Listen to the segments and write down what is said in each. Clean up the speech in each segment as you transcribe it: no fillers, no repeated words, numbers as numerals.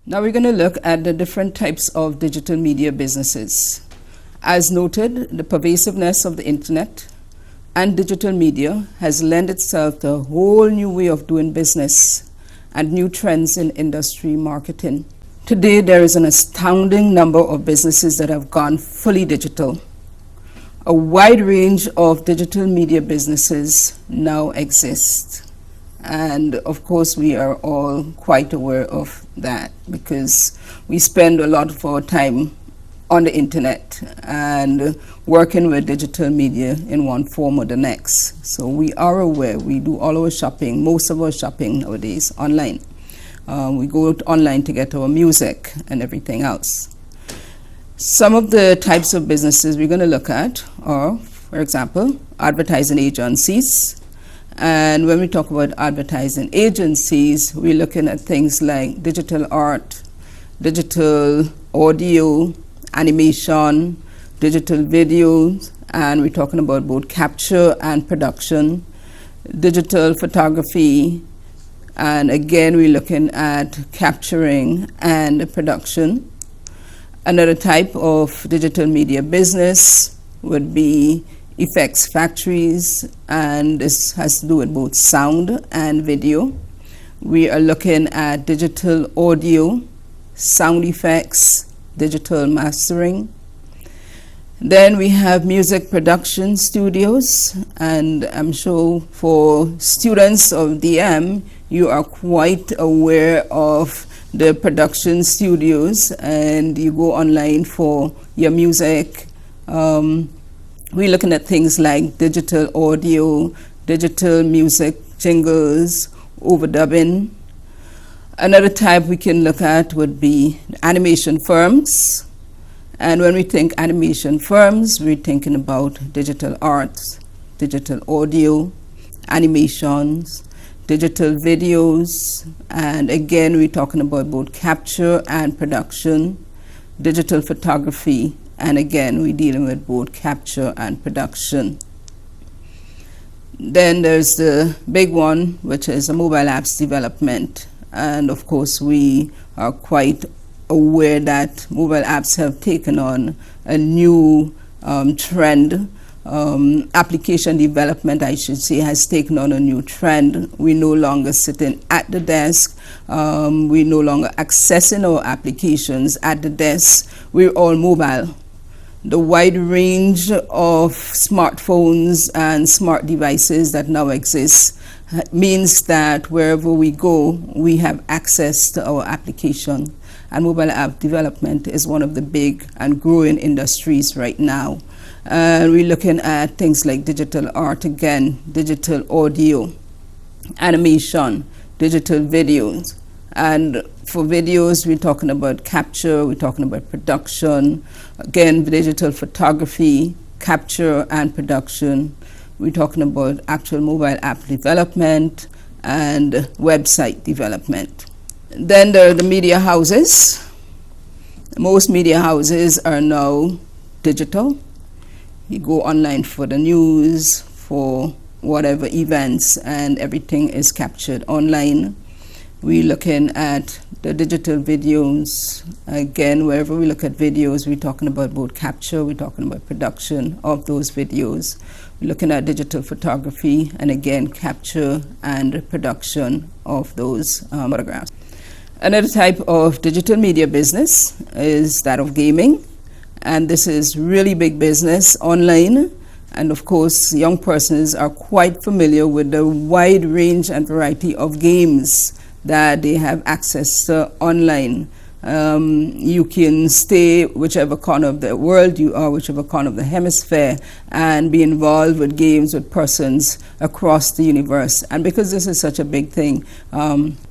Now we're going to look at the different types of digital media businesses. As noted, the pervasiveness of the internet and digital media has lent itself to a whole new way of doing business and new trends in industry marketing. Today, there is an astounding number of businesses that have gone fully digital. A wide range of digital media businesses now exist. And of course, we are all quite aware of that because we spend a lot of our time on the internet and working with digital media in one form or the next. So we are aware, we do all our shopping, most of our shopping nowadays online. We go online to get our music and everything else. Some of the types of businesses we're going to look at are, for example, advertising agencies. And when we talk about advertising agencies, we're looking at things like digital art, digital audio, animation, digital videos, and we're talking about both capture and production, digital photography, and again we're looking at capturing and production. Another type of digital media business would be effects factories, and this has to do with both sound and video. We are looking at digital audio, sound effects, digital mastering. Then we have music production studios, and I'm sure for students of DM, you are quite aware of the production studios and you go online for your music. We're looking at things like digital audio, digital music, jingles, overdubbing. Another type we can look at would be animation firms. And when we think animation firms, we're thinking about digital arts, digital audio, animations, digital videos, and again, we're talking about both capture and production, digital photography, and again, we're dealing with both capture and production. Then there's the big one, which is the mobile apps development. And of course, we are quite aware that mobile apps have taken on a new trend. Application development, I should say, has taken on a new trend. We're no longer sitting at the desk. We're no longer accessing our applications at the desk. We're all mobile. The wide range of smartphones and smart devices that now exist means that wherever we go, we have access to our application. And mobile app development is one of the big and growing industries right now. We're looking at things like digital art again, digital audio, animation, digital videos. And for videos, we're talking about capture, we're talking about production, again, digital photography, capture and production. We're talking about actual mobile app development and website development. Then there are the media houses. Most media houses are now digital. You go online for the news, for whatever events, and everything is captured online. We're looking at the digital videos. Again, wherever we look at videos, we're talking about both capture, we're talking about production of those videos. We're looking at digital photography, and again, capture and production of those photographs. Another type of digital media business is that of gaming. And this is really big business online. And of course, young persons are quite familiar with the wide range and variety of games that they have access to online. You can stay whichever corner of the world you are, whichever corner of the hemisphere, and be involved with games with persons across the universe. And because this is such a big thing,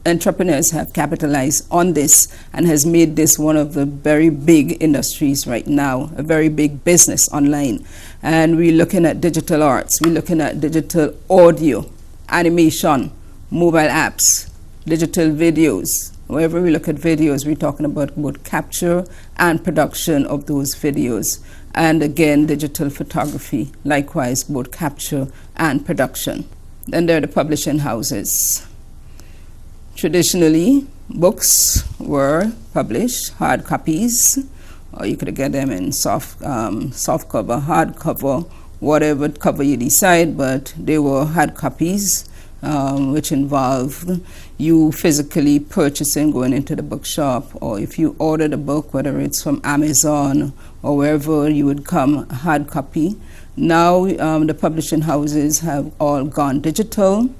entrepreneurs have capitalized on this and has made this one of the very big industries right now, a very big business online. And we're looking at digital arts, we're looking at digital audio, animation, mobile apps, digital videos. Wherever we look at videos, we're talking about both capture and production of those videos. And again, digital photography, likewise, both capture and production. Then there are the publishing houses. Traditionally, books were published, hard copies, or you could get them in soft cover, hard cover, whatever cover you decide, but they were hard copies, which involved you physically purchasing, going into the bookshop, or if you ordered a book, whether it's from Amazon or wherever, you would come a hard copy. Now the publishing houses have all gone digital,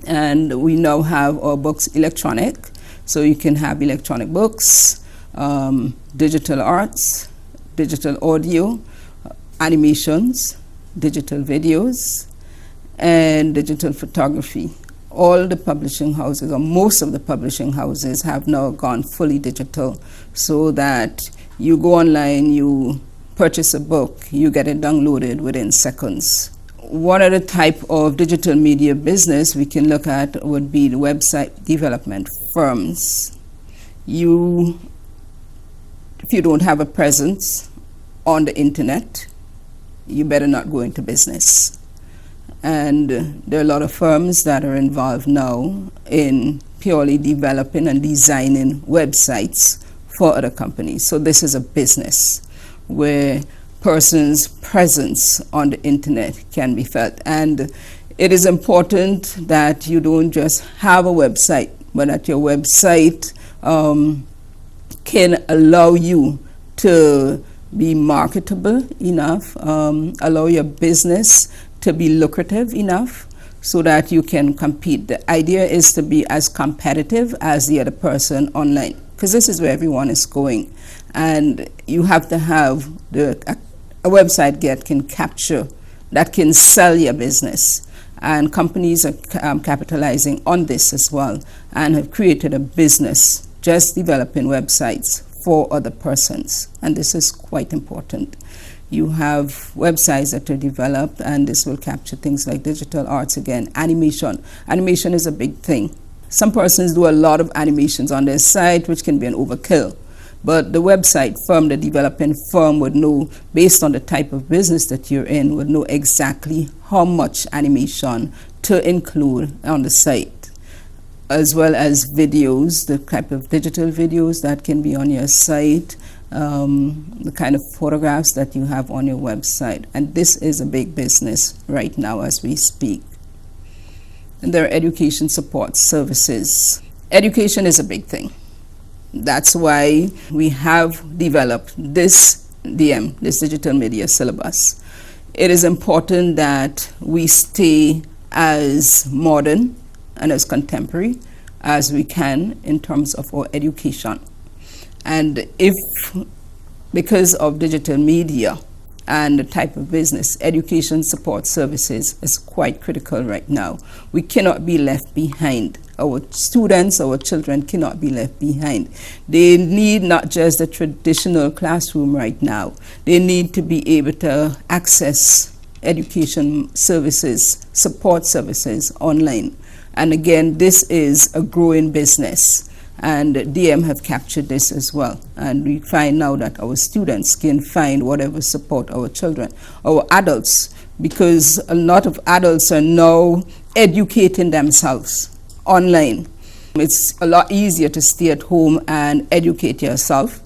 and we now have our books electronic, so you can have electronic books, digital arts, digital audio, animations, digital videos, and digital photography. All the publishing houses, or most of the publishing houses, have now gone fully digital, so that you go online, you purchase a book, you get it downloaded within seconds. One other type of digital media business we can look at would be the website development firms. If you don't have a presence on the internet, you better not go into business. And there are a lot of firms that are involved now in purely developing and designing websites for other companies. So this is a business where person's presence on the internet can be felt. And it is important that you don't just have a website, but that your website can allow you to be marketable enough, allow your business to be lucrative enough so that you can compete. The idea is to be as competitive as the other person online, because this is where everyone is going. And you have to have a website that can sell your business. And companies are capitalizing on this as well, and have created a business just developing websites for other persons. And this is quite important. You have websites that are developed, and this will capture things like digital arts again. Animation. Animation is a big thing. Some persons do a lot of animations on their site, which can be an overkill. But the website firm, the developing firm, would know, based on the type of business that you're in, would know exactly how much animation to include on the site, as well as videos, the type of digital videos that can be on your site, the kind of photographs that you have on your website. And this is a big business right now as we speak. And there are education support services. Education is a big thing. That's why we have developed this DM, this digital media syllabus. It is important that we stay as modern and as contemporary as we can in terms of our education. And because of digital media and the type of business, education support services is quite critical right now. We cannot be left behind. Our students, our children cannot be left behind. They need not just the traditional classroom right now. They need to be able to access education services, support services online. And again, this is a growing business, and DM have captured this as well. And we find now that our students can find whatever support our children, our adults, because a lot of adults are now educating themselves online. It's a lot easier to stay at home and educate yourself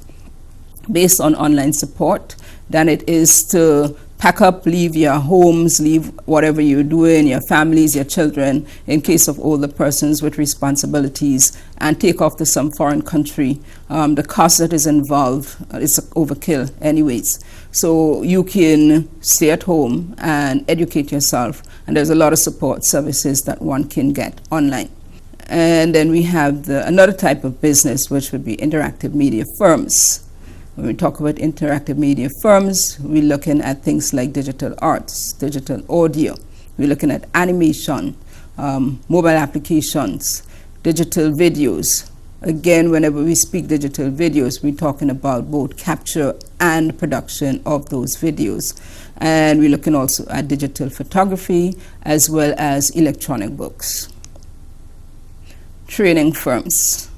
based on online support than it is to pack up, leave your homes, leave whatever you're doing, your families, your children, in case of older persons with responsibilities, and take off to some foreign country. The cost that is involved is overkill anyways. So you can stay at home and educate yourself, and there's a lot of support services that one can get online. And then we have another type of business, which would be interactive media firms. When we talk about interactive media firms, we're looking at things like digital arts, digital audio. We're looking at animation, mobile applications, digital videos. Again, whenever we speak digital videos, we're talking about both capture and production of those videos. And we're looking also at digital photography as well as electronic books. Training firms.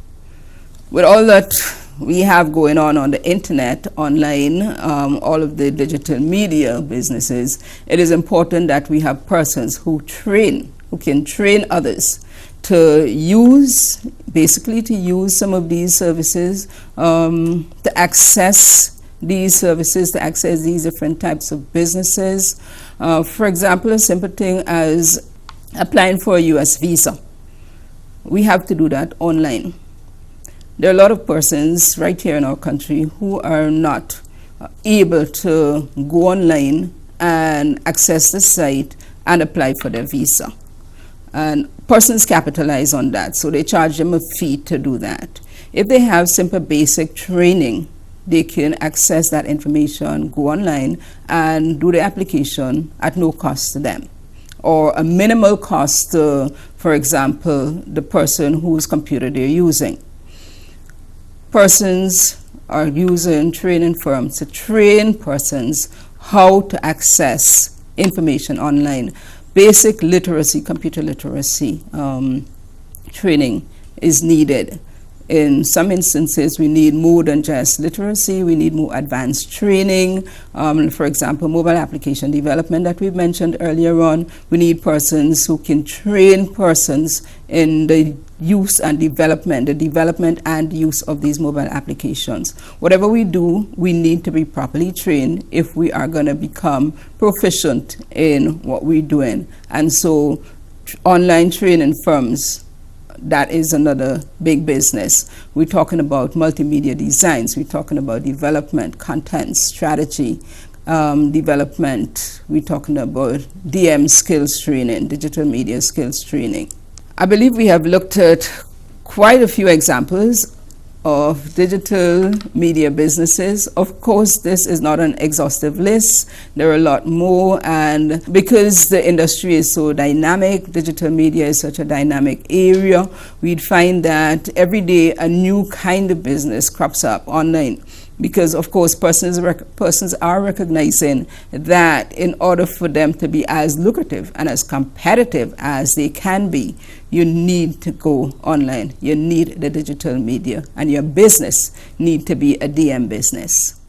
With all that we have going on the internet, online, all of the digital media businesses, it is important that we have persons who can train others to use basically to use some of these services, to access these services, to access these different types of businesses. For example, a simple thing as applying for a US visa. We have to do that online. There are a lot of persons right here in our country who are not able to go online and access the site and apply for their visa. And persons capitalize on that, so they charge them a fee to do that. If they have simple basic training, they can access that information, go online, and do the application at no cost to them, or a minimal cost to, for example, the person whose computer they're using. Persons are using training firms to train persons how to access information online. Basic literacy, computer literacy training is needed. In some instances, we need more than just literacy. We need more advanced training. For example, mobile application development that we mentioned earlier on. We need persons who can train persons in the use and development, and use of these mobile applications. Whatever we do, we need to be properly trained if we are going to become proficient in what we're doing. And so online training firms, that is another big business. We're talking about multimedia designs. We're talking about development, content, strategy, development. We're talking about DM skills training, digital media skills training. I believe we have looked at quite a few examples of digital media businesses. Of course, this is not an exhaustive list. There are a lot more, and because the industry is so dynamic, digital media is such a dynamic area, we'd find that every day a new kind of business crops up online. Because of course persons are recognizing that in order for them to be as lucrative and as competitive as they can be, you need to go online. You need the digital media, and your business need to be a DM business.